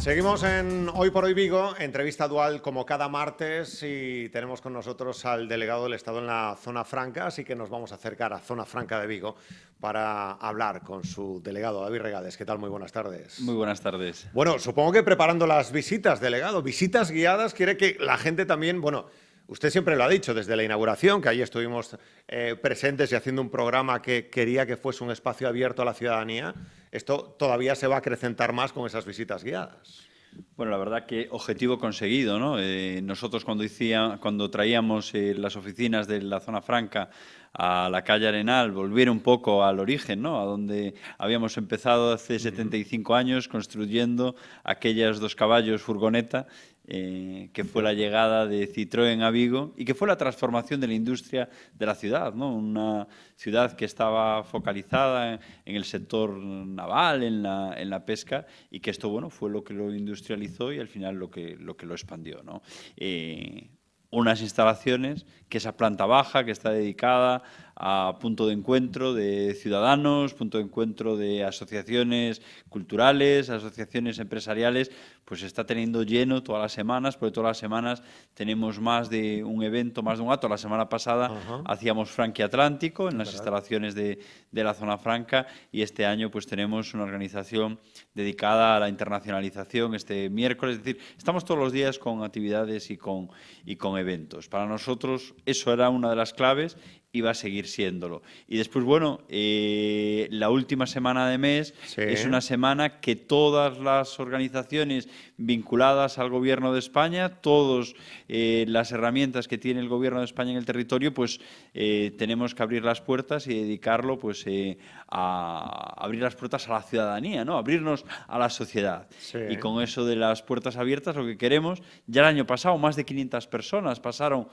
Seguimos en Hoy por Hoy Vigo, entrevista dual como cada martes, y tenemos con nosotros al delegado del Estado en la Zona Franca, así que nos vamos a acercar a Zona Franca de Vigo para hablar con su delegado, David Regades. ¿Qué tal? Muy buenas tardes. Muy buenas tardes. Bueno, supongo que preparando las visitas, delegado, visitas guiadas, quiere que la gente también, bueno, usted siempre lo ha dicho desde la inauguración, que ahí estuvimos presentes y haciendo un programa que quería que fuese un espacio abierto a la ciudadanía. Esto todavía se va a acrecentar más con esas visitas guiadas. Bueno, la verdad que objetivo conseguido, ¿no? Nosotros cuando traíamos las oficinas de la Zona Franca a la calle Arenal, volver un poco al origen, ¿no? A donde habíamos empezado hace 75 años construyendo aquellas 2 caballos furgoneta, que fue la llegada de Citroën a Vigo y que fue la transformación de la industria de la ciudad, ¿no? Una ciudad que estaba focalizada en el sector naval, en la pesca, y que esto, bueno, fue lo que lo industrializó y al final lo que lo expandió, ¿no? Unas instalaciones, que esa planta baja que está dedicada a punto de encuentro de ciudadanos, punto de encuentro de asociaciones culturales, asociaciones empresariales, pues está teniendo lleno todas las semanas, porque todas las semanas tenemos más de un evento, más de un acto. La semana pasada hacíamos Franqui Atlántico en las instalaciones de la Zona Franca, y este año pues tenemos una organización dedicada a la internacionalización este miércoles. Es decir, estamos todos los días con actividades y con eventos. Para nosotros eso era una de las claves y va a seguir siéndolo. Y después, bueno, la última semana de mes es una semana que todas las organizaciones vinculadas al Gobierno de España, todas las herramientas que tiene el Gobierno de España en el territorio, pues tenemos que abrir las puertas y dedicarlo pues a abrir las puertas a la ciudadanía, ¿no? Abrirnos a la sociedad. Sí. Y con eso de las puertas abiertas, lo que queremos, ya el año pasado más de 500 personas pasaron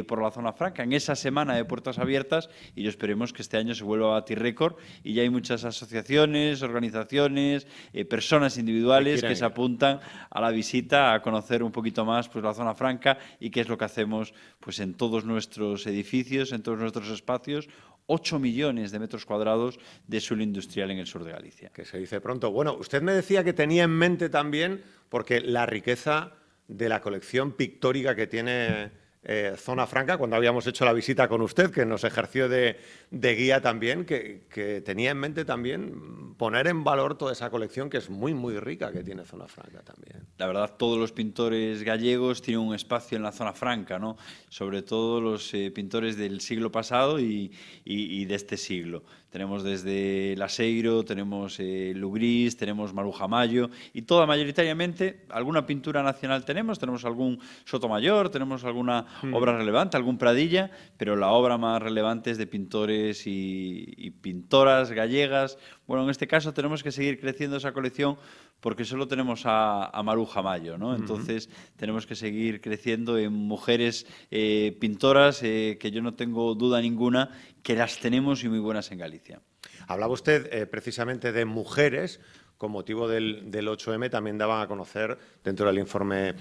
por la Zona Franca en esa semana de puertas abiertas, y yo esperemos que este año se vuelva a batir récord, y ya hay muchas asociaciones, organizaciones, personas individuales que se apuntan a la visita, a conocer un poquito más pues la Zona Franca y qué es lo que hacemos pues en todos nuestros edificios, en todos nuestros espacios. 8 millones de metros cuadrados de suelo industrial en el sur de Galicia. Que se dice pronto. Bueno, usted me decía que tenía en mente también, porque la riqueza de la colección pictórica que tiene Zona Franca, cuando habíamos hecho la visita con usted, que nos ejerció de guía también, que tenía en mente también poner en valor toda esa colección que es muy, muy rica que tiene Zona Franca también. La verdad, todos los pintores gallegos tienen un espacio en la Zona Franca, ¿no? Sobre todo los pintores del siglo pasado y de este siglo. Tenemos desde Laseiro, tenemos Lugrís, tenemos Maruja Mayo, y toda mayoritariamente, alguna pintura nacional tenemos algún Sotomayor, tenemos alguna obra relevante, algún Pradilla, pero la obra más relevante es de pintores y pintoras gallegas. Bueno, en este caso tenemos que seguir creciendo esa colección porque solo tenemos a Maruja Mayo, ¿no? Entonces tenemos que seguir creciendo en mujeres pintoras que yo no tengo duda ninguna que las tenemos y muy buenas en Galicia. Hablaba usted precisamente de mujeres. Con motivo del 8M también daban a conocer dentro del informe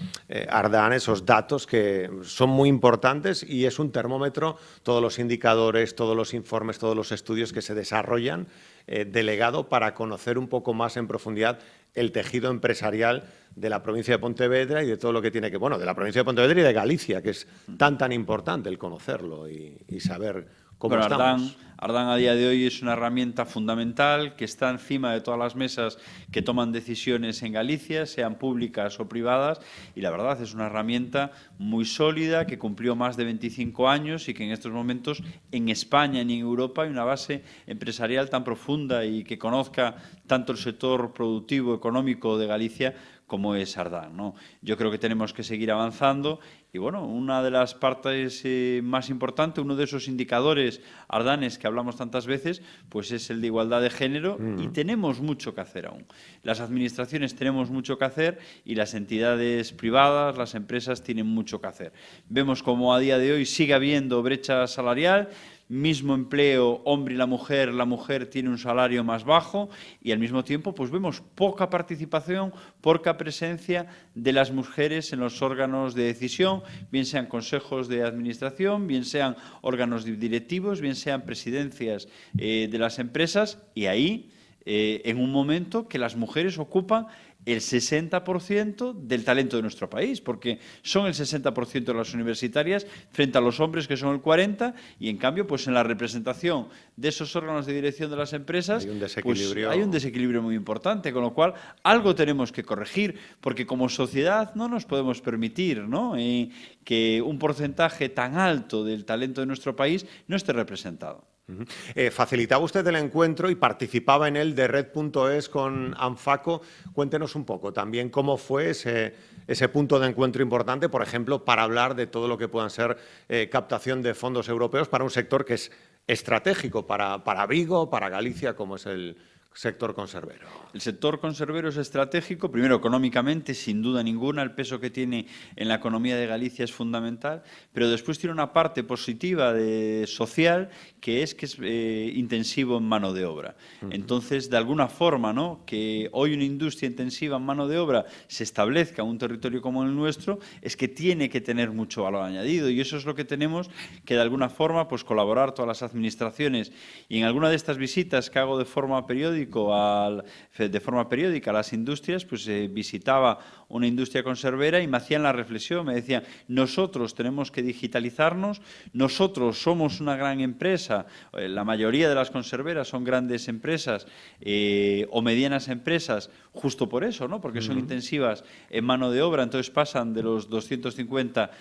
Ardán esos datos que son muy importantes, y es un termómetro todos los indicadores, todos los informes, todos los estudios que se desarrollan, delegado, para conocer un poco más en profundidad el tejido empresarial de la provincia de Pontevedra y de todo lo que tiene que, bueno, de la provincia de Pontevedra y de Galicia, que es tan importante el conocerlo y saber cómo estamos. Ardán a día de hoy es una herramienta fundamental que está encima de todas las mesas que toman decisiones en Galicia, sean públicas o privadas, y la verdad es una herramienta muy sólida que cumplió más de 25 años y que en estos momentos en España ni en Europa hay una base empresarial tan profunda y que conozca tanto el sector productivo, económico de Galicia como es Ardán, ¿no? Yo creo que tenemos que seguir avanzando y, bueno, una de las partes más importantes, uno de esos indicadores ardanes que hablamos tantas veces, pues es el de igualdad de género, y tenemos mucho que hacer aún. Las administraciones tenemos mucho que hacer y las entidades privadas, las empresas tienen mucho que hacer. Vemos como a día de hoy sigue habiendo brecha salarial, mismo empleo, hombre y la mujer tiene un salario más bajo, y al mismo tiempo pues vemos poca participación, poca presencia de las mujeres en los órganos de decisión, bien sean consejos de administración, bien sean órganos directivos, bien sean presidencias de las empresas, y ahí en un momento que las mujeres ocupan el 60% del talento de nuestro país, porque son el 60% de las universitarias frente a los hombres, que son el 40%, y en cambio, pues en la representación de esos órganos de dirección de las empresas, pues hay un desequilibrio muy importante, con lo cual algo tenemos que corregir, porque como sociedad no nos podemos permitir, ¿no?, que un porcentaje tan alto del talento de nuestro país no esté representado. Facilitaba usted el encuentro y participaba en él de Red.es con Anfaco. Cuéntenos un poco también cómo fue ese punto de encuentro importante, por ejemplo, para hablar de todo lo que puedan ser captación de fondos europeos para un sector que es estratégico para Vigo, para Galicia, como es el sector conservero. El sector conservero es estratégico, primero económicamente, sin duda ninguna, el peso que tiene en la economía de Galicia es fundamental, pero después tiene una parte positiva social que es intensivo en mano de obra. Entonces, de alguna forma, ¿no?, que hoy una industria intensiva en mano de obra se establezca en un territorio como el nuestro, es que tiene que tener mucho valor añadido, y eso es lo que tenemos que, de alguna forma, pues colaborar todas las administraciones. Y en alguna de estas visitas que hago de forma periódica a las industrias, pues visitaba una industria conservera y me hacían la reflexión, me decían: nosotros tenemos que digitalizarnos, nosotros somos una gran empresa, la mayoría de las conserveras son grandes empresas o medianas empresas, justo por eso, ¿no?, porque son intensivas en mano de obra, entonces pasan de los 250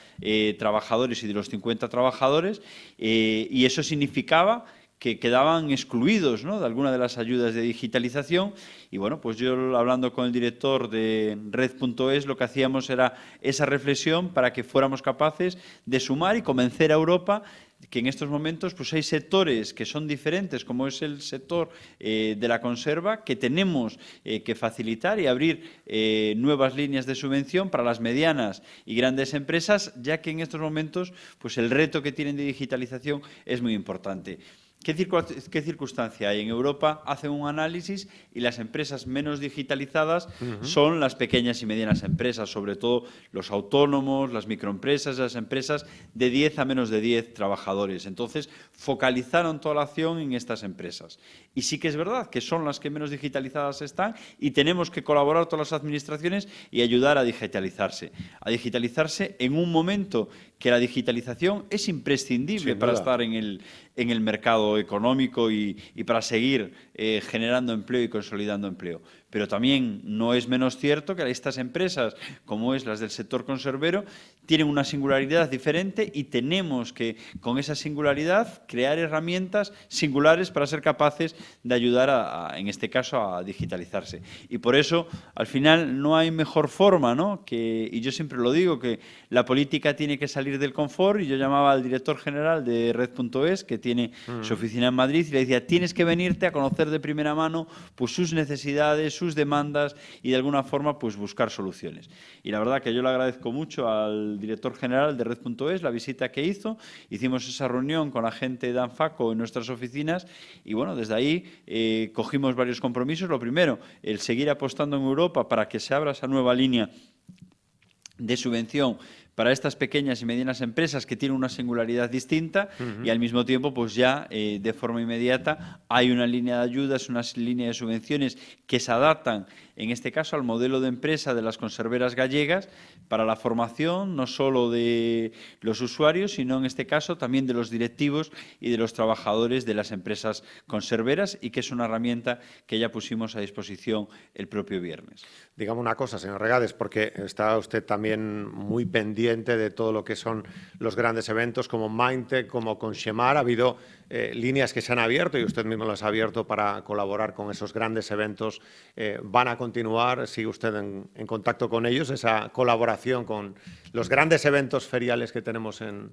trabajadores y de los 50 trabajadores, y eso significaba que quedaban excluidos, ¿no?, de alguna de las ayudas de digitalización. Y bueno, pues yo, hablando con el director de Red.es, lo que hacíamos era esa reflexión para que fuéramos capaces de sumar y convencer a Europa que en estos momentos pues hay sectores que son diferentes, como es el sector de la conserva, que tenemos que facilitar y abrir nuevas líneas de subvención para las medianas y grandes empresas, ya que en estos momentos pues el reto que tienen de digitalización es muy importante. ¿Qué circunstancia hay? En Europa hacen un análisis y las empresas menos digitalizadas son las pequeñas y medianas empresas, sobre todo los autónomos, las microempresas, las empresas de 10 a menos de 10 trabajadores. Entonces, focalizaron toda la acción en estas empresas. Y sí que es verdad que son las que menos digitalizadas están y tenemos que colaborar todas las administraciones y ayudar a digitalizarse en un momento que la digitalización es imprescindible para estar en el mercado económico y para seguir generando empleo y consolidando empleo. Pero también no es menos cierto que estas empresas, como es las del sector conservero, tienen una singularidad diferente y tenemos que, con esa singularidad, crear herramientas singulares para ser capaces de ayudar, en este caso, a digitalizarse. Y por eso, al final, no hay mejor forma, ¿no?, y yo siempre lo digo, que la política tiene que salir del confort, y yo llamaba al director general de Red.es, que tiene su oficina en Madrid, y le decía: tienes que venirte a conocer de primera mano pues sus necesidades, sus demandas, y de alguna forma pues buscar soluciones. Y la verdad que yo le agradezco mucho al director general de Red.es la visita que hizo. Hicimos esa reunión con la gente de Anfaco en nuestras oficinas y bueno, desde ahí cogimos varios compromisos. Lo primero, el seguir apostando en Europa para que se abra esa nueva línea de subvención para estas pequeñas y medianas empresas que tienen una singularidad distinta y al mismo tiempo pues ya de forma inmediata hay una línea de ayudas, una línea de subvenciones que se adaptan en este caso al modelo de empresa de las conserveras gallegas para la formación no solo de los usuarios, sino en este caso también de los directivos y de los trabajadores de las empresas conserveras, y que es una herramienta que ya pusimos a disposición el propio viernes. Dígame una cosa, señor Regades, porque está usted también muy pendiente de todo lo que son los grandes eventos como Mindtech, como Conxemar. Ha habido líneas que se han abierto y usted mismo las ha abierto para colaborar con esos grandes eventos. ¿Van a continuar? ¿Sigue usted en contacto con ellos? Esa colaboración con los grandes eventos feriales que tenemos en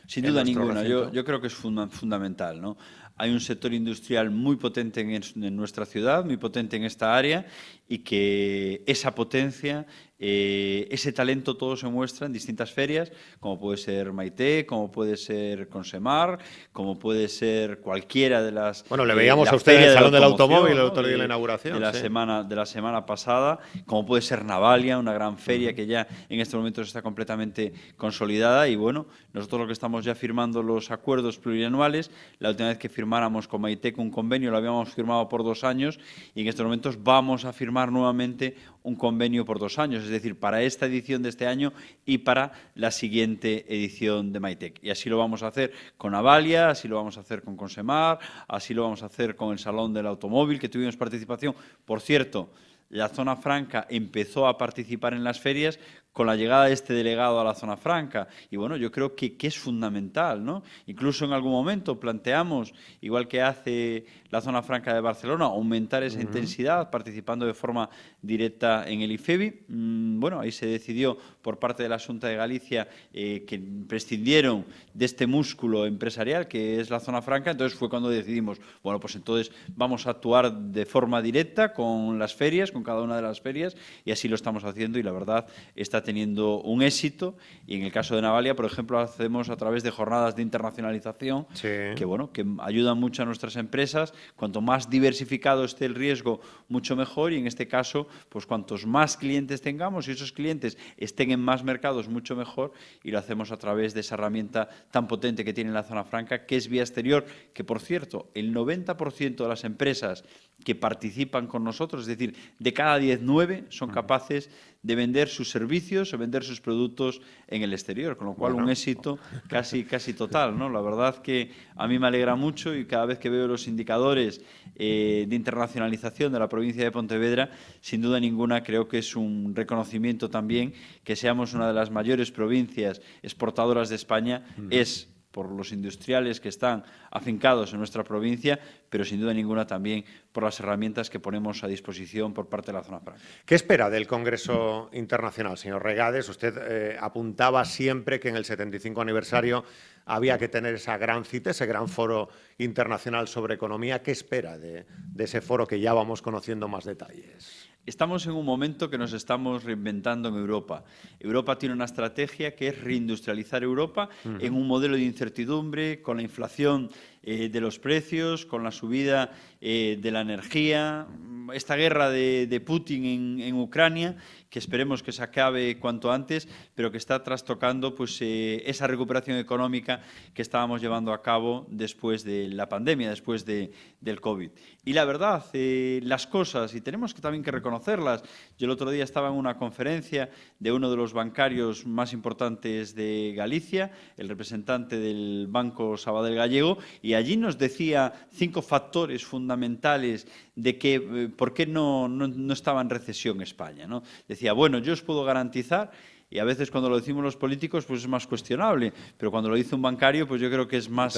Sin duda ninguna, yo creo que es fundamental, ¿no? Hay un sector industrial muy potente en nuestra ciudad, muy potente en esta área, y que esa potencia ese talento todo se muestra en distintas ferias, como puede ser Maite, como puede ser Consemar, como puede ser cualquiera de las... Bueno, le veíamos a usted en el Salón del Automóvil el otro día de la inauguración. De la, sí. de la semana pasada, como puede ser Navalia, una gran feria que ya en estos momentos está completamente consolidada. Y bueno, nosotros lo que estamos ya firmando los acuerdos plurianuales, la última vez que firmáramos con Maitec un convenio lo habíamos firmado por 2 años y en estos momentos vamos a firmar nuevamente un convenio por 2 años, es decir, para esta edición de este año y para la siguiente edición de Maitec. Y así lo vamos a hacer con Navalia, así lo vamos a hacer con Consemar, así lo vamos a hacer con el Salón del Automóvil, que tuvimos participación. Por cierto, la Zona Franca empezó a participar en las ferias con la llegada de este delegado a la Zona Franca. Y bueno, yo creo que es fundamental, ¿no? Incluso en algún momento planteamos, igual que hace la Zona Franca de Barcelona, aumentar esa intensidad participando de forma directa en el IFEBI. Bueno, ahí se decidió por parte de la Xunta de Galicia que prescindieron de este músculo empresarial que es la Zona Franca. Entonces fue cuando decidimos, bueno, pues entonces vamos a actuar de forma directa con las ferias, con cada una de las ferias, y así lo estamos haciendo y la verdad está teniendo un éxito. Y en el caso de Navalia, por ejemplo, hacemos a través de jornadas de internacionalización que, bueno, que ayudan mucho a nuestras empresas. Cuanto más diversificado esté el riesgo, mucho mejor, y en este caso, pues cuantos más clientes tengamos y esos clientes estén en más mercados, mucho mejor, y lo hacemos a través de esa herramienta tan potente que tiene la Zona Franca, que es Vía Exterior, que, por cierto, el 90% de las empresas que participan con nosotros, es decir, de cada 10, 9 son capaces de vender sus servicios o vender sus productos en el exterior, con lo cual un éxito casi total, ¿no? La verdad que a mí me alegra mucho y cada vez que veo los indicadores de internacionalización de la provincia de Pontevedra, sin duda ninguna creo que es un reconocimiento también que seamos una de las mayores provincias exportadoras de España, es por los industriales que están afincados en nuestra provincia, pero sin duda ninguna también por las herramientas que ponemos a disposición por parte de la Zona Franca. ¿Qué espera del Congreso Internacional, señor Regades? Usted apuntaba siempre que en el 75 aniversario había que tener esa gran cita, ese gran foro internacional sobre economía. ¿Qué espera de ese foro que ya vamos conociendo más detalles? Estamos en un momento que nos estamos reinventando en Europa. Europa tiene una estrategia que es reindustrializar Europa en un modelo de incertidumbre, con la inflación de los precios, con la subida de la energía, esta guerra de Putin en Ucrania, que esperemos que se acabe cuanto antes, pero que está trastocando pues, esa recuperación económica que estábamos llevando a cabo después de la pandemia, después del COVID. Y la verdad, las cosas, y tenemos también que reconocerlas. Yo el otro día estaba en una conferencia de uno de los bancarios más importantes de Galicia, el representante del Banco Sabadell Gallego, y allí nos decía 5 factores fundamentales de que por qué no estaba en recesión España, ¿no? Decía, bueno, yo os puedo garantizar, y a veces cuando lo decimos los políticos pues es más cuestionable, pero cuando lo dice un bancario pues yo creo que es más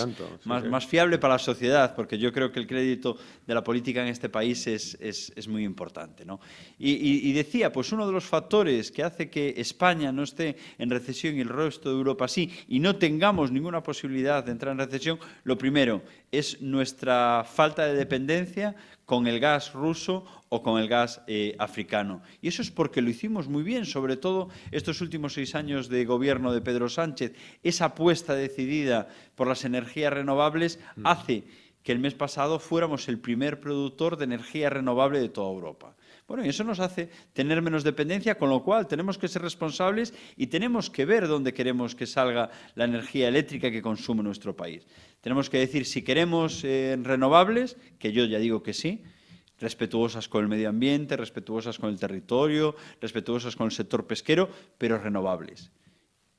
fiable para la sociedad, porque yo creo que el crédito de la política en este país es muy importante, ¿no? Y decía, pues uno de los factores que hace que España no esté en recesión y el resto de Europa sí, y no tengamos ninguna posibilidad de entrar en recesión, lo primero es nuestra falta de dependencia con el gas ruso o con el gas africano. Y eso es porque lo hicimos muy bien, sobre todo estos últimos 6 años de gobierno de Pedro Sánchez. Esa apuesta decidida por las energías renovables hace que el mes pasado fuéramos el primer productor de energía renovable de toda Europa. Bueno, y eso nos hace tener menos dependencia, con lo cual tenemos que ser responsables y tenemos que ver dónde queremos que salga la energía eléctrica que consume nuestro país. Tenemos que decir si queremos renovables, que yo ya digo que sí, respetuosas con el medio ambiente, respetuosas con el territorio, respetuosas con el sector pesquero, pero renovables.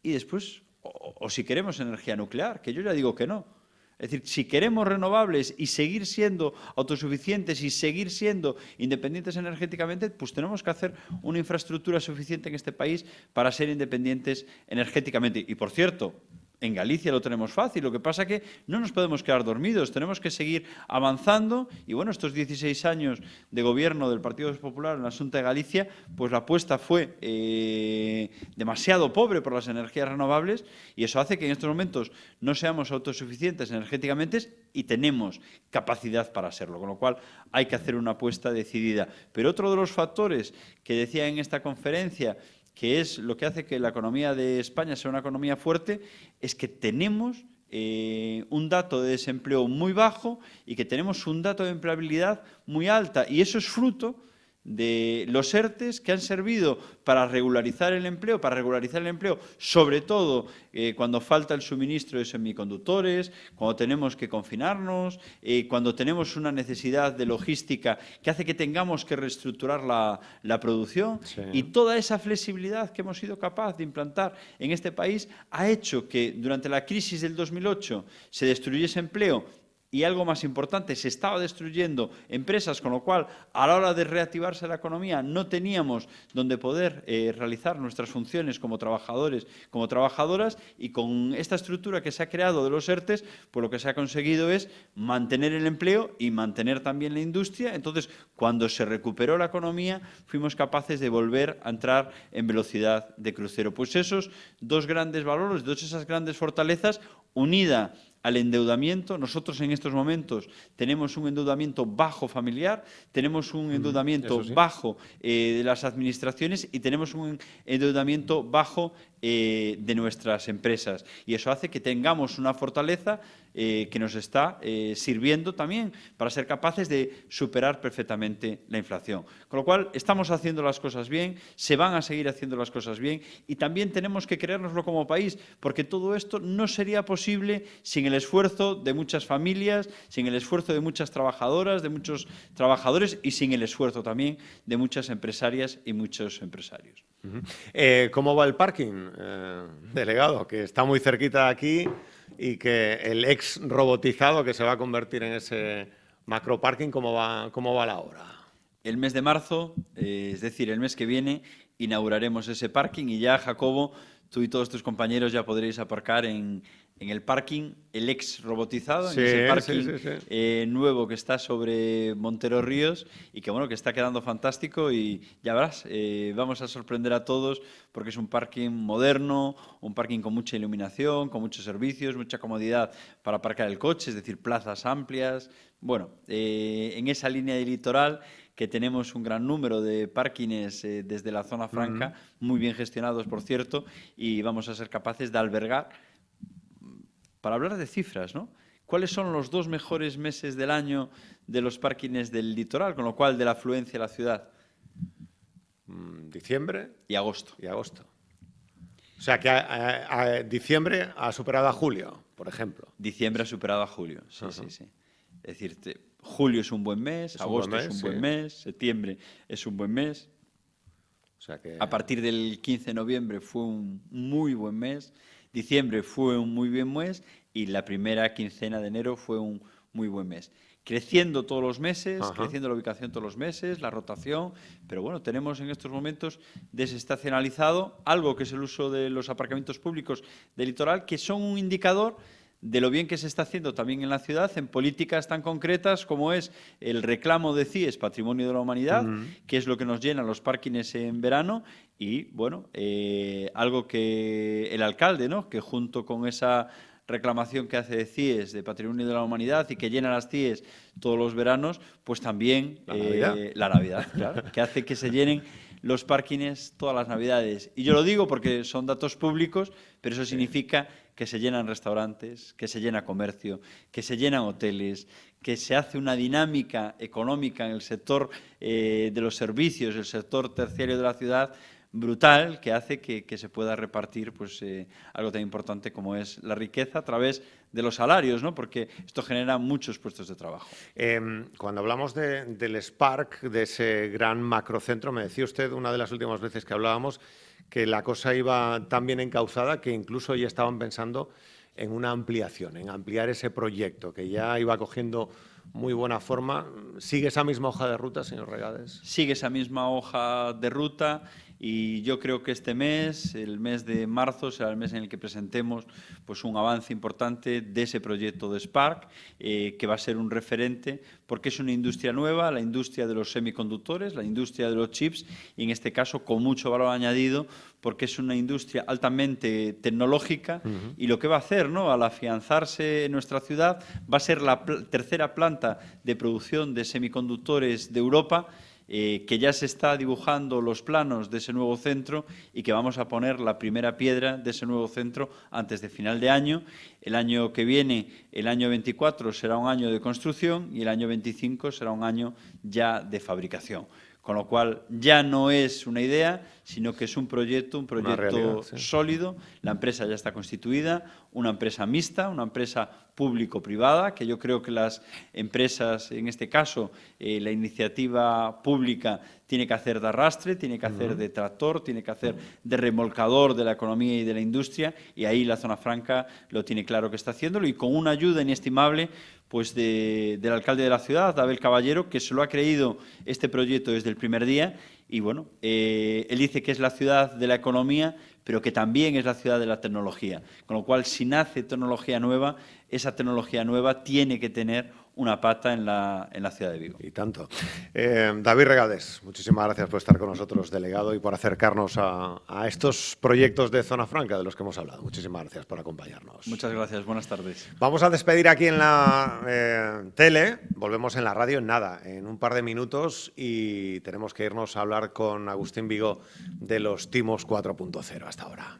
Y después, o si queremos energía nuclear, que yo ya digo que no. Es decir, si queremos renovables y seguir siendo autosuficientes y seguir siendo independientes energéticamente, pues tenemos que hacer una infraestructura suficiente en este país para ser independientes energéticamente. Y, por cierto, En Galicia lo tenemos fácil, lo que pasa que no nos podemos quedar dormidos, tenemos que seguir avanzando y bueno, estos 16 años de gobierno del Partido Popular en la Xunta de Galicia, pues la apuesta fue demasiado pobre por las energías renovables y eso hace que en estos momentos no seamos autosuficientes energéticamente y tenemos capacidad para serlo, con lo cual hay que hacer una apuesta decidida. Pero otro de los factores que decía en esta conferencia, que es lo que hace que la economía de España sea una economía fuerte, es que tenemos un dato de desempleo muy bajo y que tenemos un dato de empleabilidad muy alta. Y eso es fruto de los ERTEs que han servido para regularizar el empleo, sobre todo cuando falta el suministro de semiconductores, cuando tenemos que confinarnos, cuando tenemos una necesidad de logística que hace que tengamos que reestructurar la producción. Sí. Y toda esa flexibilidad que hemos sido capaces de implantar en este país ha hecho que durante la crisis del 2008 se destruyese empleo y algo más importante, se estaba destruyendo empresas, con lo cual, a la hora de reactivarse la economía, no teníamos donde poder realizar nuestras funciones como trabajadores, como trabajadoras, y con esta estructura que se ha creado de los ERTEs, pues lo que se ha conseguido es mantener el empleo y mantener también la industria. Entonces, cuando se recuperó la economía, fuimos capaces de volver a entrar en velocidad de crucero. Pues esos dos grandes valores, esas grandes fortalezas, unida al endeudamiento. Nosotros en estos momentos tenemos un endeudamiento bajo familiar, tenemos un endeudamiento bajo de las administraciones y tenemos un endeudamiento bajo de nuestras empresas. Y eso hace que tengamos una fortaleza que nos está sirviendo también para ser capaces de superar perfectamente la inflación. Con lo cual, estamos haciendo las cosas bien, se van a seguir haciendo las cosas bien y también tenemos que creérnoslo como país, porque todo esto no sería posible sin el esfuerzo de muchas familias, sin el esfuerzo de muchas trabajadoras, de muchos trabajadores y sin el esfuerzo también de muchas empresarias y muchos empresarios. ¿Cómo va el parking, delegado? Que está muy cerquita de aquí y que el ex robotizado que se va a convertir en ese macro parking, ¿cómo va la obra? El mes de marzo, es decir, el mes que viene, inauguraremos ese parking y ya, Jacobo, tú y todos tus compañeros ya podréis aparcar en el parking, el ex robotizado, en ese parking nuevo que está sobre Montero Ríos y que, bueno, que está quedando fantástico y ya verás, vamos a sorprender a todos porque es un parking moderno, un parking con mucha iluminación, con muchos servicios, mucha comodidad para aparcar el coche, es decir, plazas amplias. Bueno, en esa línea de litoral que tenemos un gran número de parkings desde la zona franca, muy bien gestionados, por cierto, y vamos a ser capaces de albergar. Para hablar de cifras, ¿no? ¿Cuáles son los 2 mejores meses del año de los parkings del litoral, con lo cual de la afluencia a la ciudad? Diciembre y agosto. O sea que diciembre ha superado a julio, por ejemplo. Diciembre ha superado a julio, sí. Es decir, julio es un buen mes, agosto es un buen mes, septiembre es un buen mes. O sea que... A partir del 15 de noviembre fue un muy buen mes. Diciembre fue un muy buen mes y la primera quincena de enero fue un muy buen mes. Creciendo todos los meses, creciendo la ubicación todos los meses, la rotación, pero bueno, tenemos en estos momentos desestacionalizado algo que es el uso de los aparcamientos públicos del litoral, que son un indicador de lo bien que se está haciendo también en la ciudad en políticas tan concretas como es el reclamo de CIES, Patrimonio de la Humanidad, que es lo que nos llena los parkings en verano y, bueno, algo que el alcalde, ¿no?, que junto con esa reclamación que hace de CIES, de Patrimonio de la Humanidad y que llena las CIES todos los veranos, pues también la Navidad, claro, que hace que se llenen los parkings todas las Navidades. Y yo lo digo porque son datos públicos, pero eso significa que se llenan restaurantes, que se llena comercio, que se llenan hoteles, que se hace una dinámica económica en el sector de los servicios, el sector terciario de la ciudad, brutal, que hace que se pueda repartir pues, algo tan importante como es la riqueza a través de los salarios, ¿no?, porque esto genera muchos puestos de trabajo. Cuando hablamos del Spark, de ese gran macrocentro, me decía usted una de las últimas veces que hablábamos que la cosa iba tan bien encauzada que incluso ya estaban pensando en una ampliación, en ampliar ese proyecto, que ya iba cogiendo muy buena forma. ¿Sigue esa misma hoja de ruta, señor Regades? Sigue esa misma hoja de ruta. Y yo creo que este mes, el mes de marzo, será el mes en el que presentemos pues, un avance importante de ese proyecto de Spark, que va a ser un referente, porque es una industria nueva, la industria de los semiconductores, la industria de los chips, y en este caso con mucho valor añadido, porque es una industria altamente tecnológica y lo que va a hacer, ¿no?, al afianzarse en nuestra ciudad, va a ser la tercera planta de producción de semiconductores de Europa, que ya se está dibujando los planos de ese nuevo centro y que vamos a poner la primera piedra de ese nuevo centro antes de final de año. El año que viene, el año 24, será un año de construcción y el año 25 será un año ya de fabricación. Con lo cual, ya no es una idea, sino que es un proyecto realidad, sí, sólido. La empresa ya está constituida, una empresa mixta, una empresa público-privada, que yo creo que las empresas, en este caso, la iniciativa pública tiene que hacer de arrastre, tiene que hacer de tractor, tiene que hacer de remolcador de la economía y de la industria, y ahí la Zona Franca lo tiene claro que está haciéndolo, y con una ayuda inestimable pues del alcalde de la ciudad, Abel Caballero, que se lo ha creído este proyecto desde el primer día. Y bueno, él dice que es la ciudad de la economía, pero que también es la ciudad de la tecnología. Con lo cual, si nace tecnología nueva, esa tecnología nueva tiene que tener una pata en la ciudad de Vigo. Y tanto. David Regades, muchísimas gracias por estar con nosotros, delegado, y por acercarnos a estos proyectos de Zona Franca de los que hemos hablado. Muchísimas gracias por acompañarnos. Muchas gracias, buenas tardes. Vamos a despedir aquí en la tele, volvemos en la radio en nada, en un par de minutos, y tenemos que irnos a hablar con Agustín Vigo de los Timos 4.0. Hasta ahora.